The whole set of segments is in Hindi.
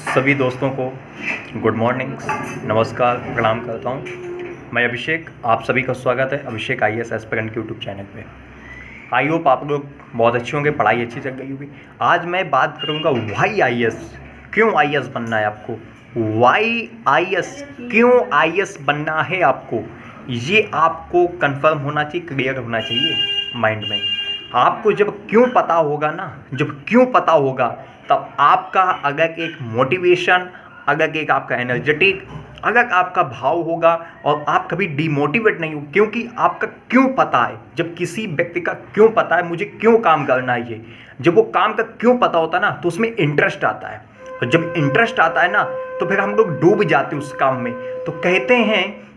सभी दोस्तों को गुड मॉर्निंग, नमस्कार, प्रणाम करता हूँ। मैं अभिषेक, आप सभी का स्वागत है अभिषेक IAS एस्पिरेंट के यूट्यूब चैनल पे। आई होप आप लोग बहुत अच्छे होंगे, पढ़ाई अच्छी चल रही होगी। आज मैं बात करूँगा वाई IAS, क्यों IAS बनना है आपको, वाई IAS, क्यों IAS बनना है आपको, ये आपको कंफर्म होना चाहिए, क्लियर होना चाहिए माइंड में। आपको जब क्यों पता होगा ना, जब क्यों पता होगा तब आपका अगर एक मोटिवेशन, अगर एक आपका एनर्जेटिक, अगर आपका भाव होगा और आप कभी डिमोटिवेट नहीं हो, क्योंकि आपका क्यों पता है। जब किसी व्यक्ति का क्यों पता है, मुझे क्यों काम करना है, ये जब वो काम का क्यों पता होता है ना, तो उसमें इंटरेस्ट आता है। और जब इंटरेस्ट आता है ना, तो फिर हम लोग डूब जाते हैं उस काम में। तो कहते हैं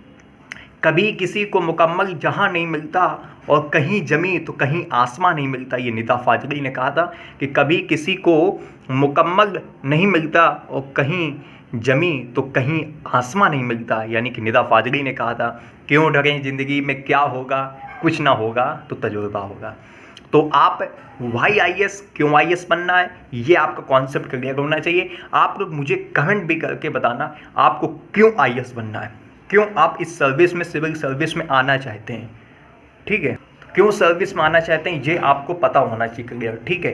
कभी किसी को मुकम्मल जहां नहीं मिलता और कहीं जमी तो कहीं आसमां नहीं मिलता। ये निदा फाजली ने कहा था कि कभी किसी को मुकम्मल नहीं मिलता और कहीं जमी तो कहीं आसमां नहीं मिलता, यानी कि निदा फाजली ने कहा था। क्यों डरें, ज़िंदगी में क्या होगा, कुछ ना होगा तो तजुर्बा होगा। तो आप वाई IAS, क्यों IAS बनना है, ये आपका कॉन्सेप्ट क्लियर होना चाहिए। आप लोग मुझे कमेंट भी करके बताना आपको क्यों IAS बनना है, क्यों आप इस सर्विस में, सिविल सर्विस में आना चाहते हैं। ठीक है, क्यों सर्विस में आना चाहते हैं ये आपको पता होना चाहिए क्लियर। ठीक है,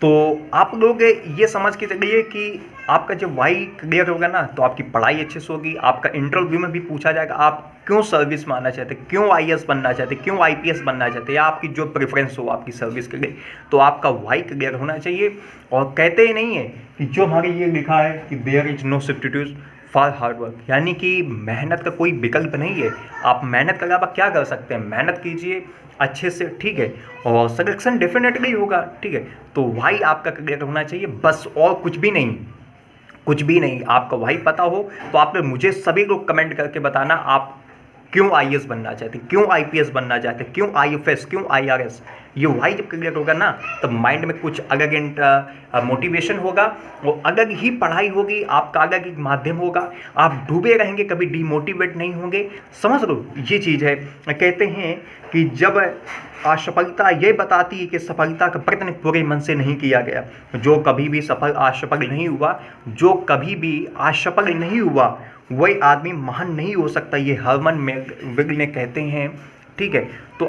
तो आप लोग ये समझ के चलिए कि आपका जब वाई क्लियर होगा ना, तो आपकी पढ़ाई अच्छे से होगी। आपका इंटरव्यू में भी पूछा जाएगा आप क्यों सर्विस में आना चाहते हैं, क्यों IAS बनना चाहते हैं, क्यों IPS बनना चाहते हैं, या आपकी जो प्रेफरेंस हो आपकी सर्विस के लिए, तो आपका वाई क्लियर होना चाहिए। और कहते ही नहीं है कि जो हमारे ये लिखा है कि there is no substitute for hard work, यानी कि मेहनत का कोई विकल्प नहीं है। आप मेहनत के अलावा क्या कर सकते हैं, मेहनत कीजिए अच्छे से। ठीक है, और सिलेक्शन डेफिनेटली होगा। ठीक है, तो वाई आपका क्लियर होना चाहिए बस, और कुछ भी नहीं, कुछ भी नहीं। आपका वाई पता हो तो आप मुझे सभी लोग कमेंट करके बताना आप क्यों IAS बनना चाहते हैं, क्यों IPS बनना चाहते हैं, क्यों IFS, क्यों IRS। ये वाई जब क्लियर होगा ना, तब माइंड में कुछ अलग मोटिवेशन होगा, और अलग ही पढ़ाई होगी, आपका अलग ही माध्यम होगा। आप डूबे रहेंगे, कभी डिमोटिवेट नहीं होंगे। समझ लो, ये चीज़ है। कहते हैं कि जब असफलता ये बताती है कि सफलता का प्रयत्न पूरे मन से नहीं किया गया। जो कभी भी असफल नहीं हुआ, जो कभी भी असफल नहीं हुआ, वही आदमी महान नहीं हो सकता। ये हरमन वेग ने कहते हैं। ठीक है, तो